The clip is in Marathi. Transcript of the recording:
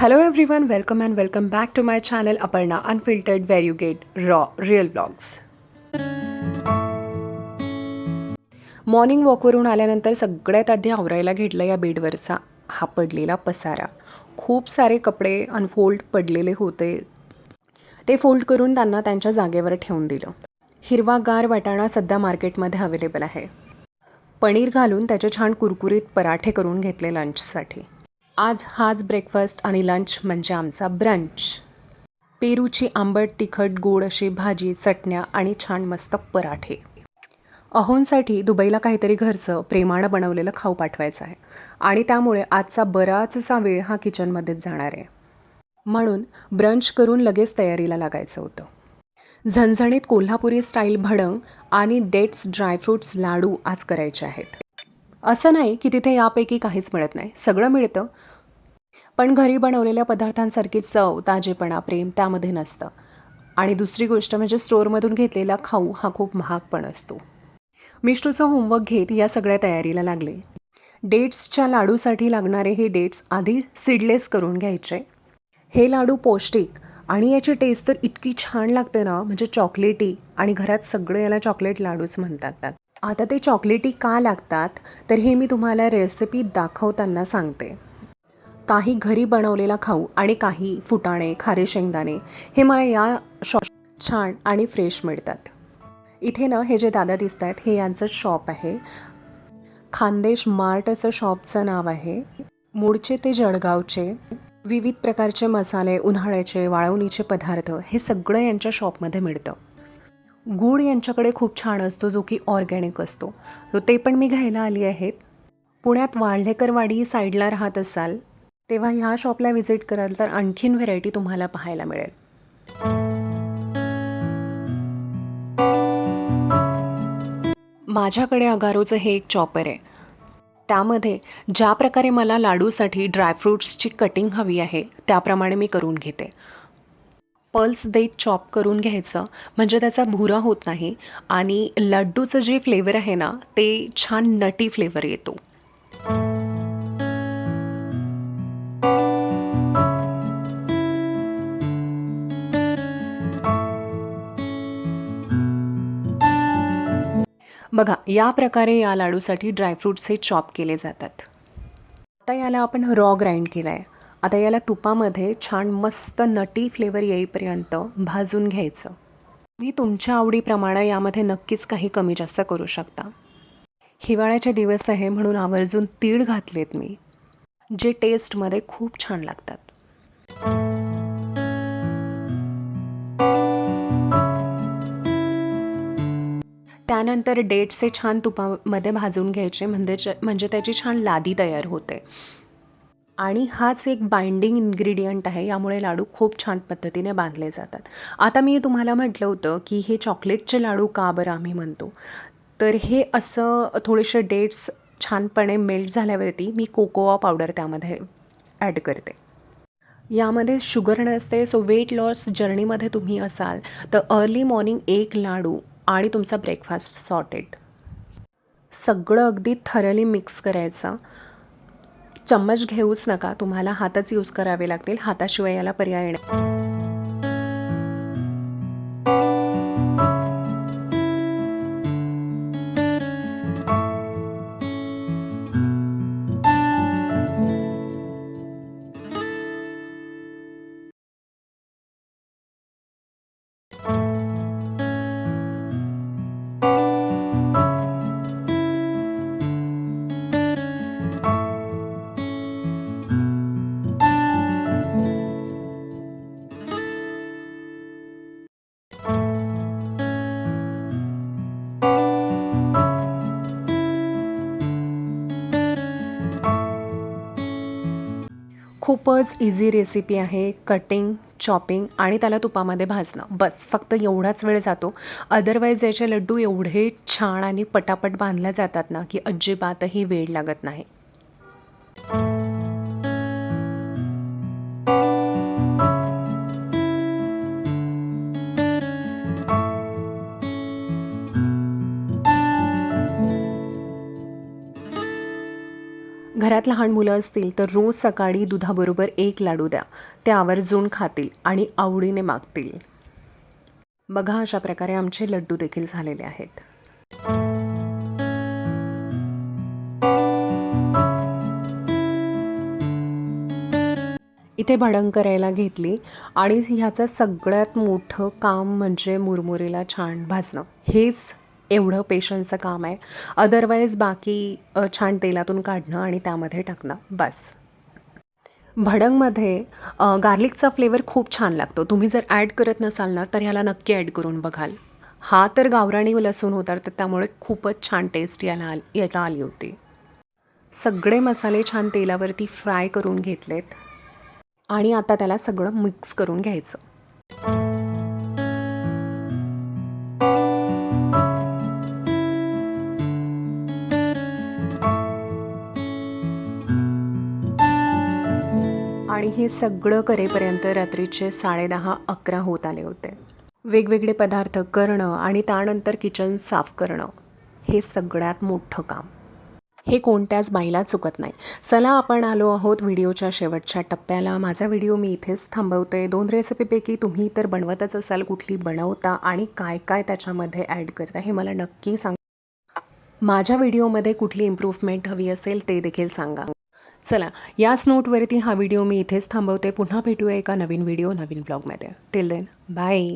Hello everyone, welcome and welcome back to my channel Aparna Unfiltered, where you get raw, real vlogs. Morning वॉकवरून आल्यानंतर सगळ्यात आधी आवरायला घेतलं या बेडवरचा हा पडलेला पसारा. खूप सारे कपडे अनफोल्ड पडलेले होते, ते फोल्ड करून त्यांना त्यांच्या जागेवर ठेवून दिलं. हिरवागार वाटाणा सध्या मार्केटमध्ये अवेलेबल आहे. पनीर घालून त्याचे छान कुरकुरीत पराठे करून घेतले लंचसाठी. आज हाच ब्रेकफास्ट आणि लंच म्हणजे आमचा ब्रंच. पेरूची आंबट तिखट गोड अशी भाजी, चटण्या आणि छान मस्त पराठे. अहोंसाठी दुबईला काहीतरी घरचं प्रेमानं बनवलेलं खाऊ पाठवायचं आहे आणि त्यामुळे आजचा बराचसा वेळ हा किचनमध्येच जाणार आहे. म्हणून ब्रंच करून लगेच तयारीला लागायचं होतं. झणझणीत कोल्हापुरी स्टाईल भडंग आणि डेट्स ड्रायफ्रूट्स लाडू आज करायचे आहेत. असं नाही की तिथे यापैकी काहीच मिळत नाही, सगळं मिळतं, पण घरी बनवलेल्या पदार्थांसारखी चव, ताजेपणा, प्रेम त्यामध्ये नसतं. आणि दुसरी गोष्ट म्हणजे स्टोअरमधून घेतलेला खाऊ हा खूप महाग पण असतो. मिष्टूचं होमवर्क घेत या सगळ्या तयारीला लागले. डेट्सच्या लाडूसाठी लागणारे हे डेट्स आधी सीडलेस करून घ्यायचे. हे लाडू पौष्टिक आणि याची टेस्ट तर इतकी छान लागते ना, म्हणजे चॉकलेटी, आणि घरात सगळे याला चॉकलेट लाडूच म्हणतात. आता ते चॉकलेटी का लागतात तर हे मी तुम्हाला रेसिपी दाखवताना सांगते. काही घरी बनवलेला खाऊ आणि काही फुटाणे, खारे शेंगदाणे हे मला या शॉप छान आणि फ्रेश मिळतात. इथे ना हे जे दादा दिसत आहेत हे यांचं शॉप आहे. खानदेश मार्ट असं शॉपचं नाव आहे. मूळचे ते जळगावचे. विविध प्रकारचे मसाले, उन्हाळ्याचे, वाळवणीचे पदार्थ हे सगळं यांच्या शॉपमध्ये मिळतं. गूळ यांच्याकडे खूप छान असतो, जो की ऑर्गॅनिक असतो, तो ते पण मी घ्यायला आली आहेत. पुण्यात वाढलेकरवाडी साईडला राहत असाल तेव्हा ह्या शॉपला व्हिजिट कराल तर आणखीन व्हेरायटी तुम्हाला पाहायला मिळेल. माझ्याकडे अगारोचं हे एक चॉपर आहे. त्यामध्ये ज्या प्रकारे मला लाडूसाठी ड्रायफ्रूट्सची कटिंग हवी आहे त्याप्रमाणे मी करून घेते. पल्स देत चॉप करून घ्यायचं म्हणजे त्याचा भुरा होत नाही आणि लड्डूचं जे फ्लेवर आहे ना ते छान नटी फ्लेवर येतो. बघा, या प्रकारे या लाडूसाठी ड्रायफ्रूट्स हे चॉप केले जातात. आता याला आपण रॉ ग्राइंड केलं आहे. आता याला तुपामध्ये छान मस्त नटी फ्लेवर येईपर्यंत भाजून घ्यायचं. मी तुमच्या आवडीप्रमाणे यामध्ये नक्कीच काही कमी जास्त करू शकता. हिवाळ्याचे दिवस आहे म्हणून आवर्जून तीळ घातलेत मी, जे टेस्टमध्ये खूप छान लागतात. त्यानंतर डेट्स हे छान तुपामध्ये भाजून घ्यायचे, म्हणजे त्याची छान लादी तयार होते. आणि हाच एक बाइंडिंग इन्ग्रेडियंट आहे, यामुळे लाडू खूप छान पद्धतीने बांधले जातात. आता मी तुम्हाला म्हटलं होतं की हे चॉकलेटचे लाडू का बरं आम्ही म्हणतो, तर हे असं थोडेसे डेट्स छानपणे मेल्ट झाल्यावरती मी कोकोआ पावडर त्यामध्ये ॲड करते. यामध्ये शुगर नसते, सो वेट लॉस जर्नीमध्ये तुम्ही असाल तर अर्ली मॉर्निंग एक लाडू आणि तुमचा ब्रेकफास्ट सॉर्टेड. सगळं अगदी थरली मिक्स करायचं. चम्मच घेऊच नका, तुम्हाला हातच यूज करावे लागतील, हाताशिवाय याला पर्याय नाही. खूपच इझी रेसिपी आहे. कटिंग, चॉपिंग आणि त्याला तुपामध्ये भाजणं, बस फक्त एवढाच वेळ जातो. अदरवाईज याचे लड्डू एवढे छान आणि पटापट बांधले जातात ना की अजिबातही वेळ लागत नाही. घरात लहान मुलं असतील तर रोज सकाळी दुधाबरोबर एक लाडू द्या. ते आवर्जून खातील आणि आवडीने मागतील. बघा, अशा प्रकारे आमचे लड्डू देखील झालेले आहेत. इथे भडंग करायला घेतली आणि ह्याचं सगळ्यात मोठं काम म्हणजे मुरमुरीला छान भाजणं. हेच एवढं पेशन्सचं काम आहे. अदरवाईज बाकी छान तेलातून काढणं आणि त्यामध्ये टाकणं बस. भडंगमध्ये गार्लिकचा फ्लेवर खूप छान लागतो. तुम्ही जर ॲड करत नसाल ना तर ह्याला नक्की ॲड करून बघाल. हा तर गावरानी लसूण होता, तर त्यामुळे खूपच छान टेस्ट याला आली होती. सगळे मसाले छान तेलावरती फ्राय करून घेतलेत आणि आता त्याला सगळं मिक्स करून घ्यायचं. आणि हे सगळं करेपर्यंत रात्रीचे 10:30-11 होत आले होते. वेगवेगळे पदार्थ करणं आणि त्यानंतर किचन साफ करणं हे सगळ्यात मोठं काम. हे कोणत्याच बाईला चुकत नाही. चला, आपण आलो आहोत व्हिडिओच्या शेवटच्या टप्प्याला. माझा व्हिडिओ मी इथेच थांबवते. 2 रेसिपीपैकी तुम्ही तर बनवतच असाल, कुठली बनवता आणि काय काय त्याच्यामध्ये ॲड करता हे मला नक्की सांगा. माझ्या व्हिडिओमध्ये कुठली इम्प्रूव्हमेंट हवी असेल ते देखील सांगा. चला, याच नोटवरती हा व्हिडिओ मी इथेच थांबवते. पुन्हा भेटूया एका नवीन व्हिडिओ, नवीन ब्लॉगमध्ये. Till then, bye.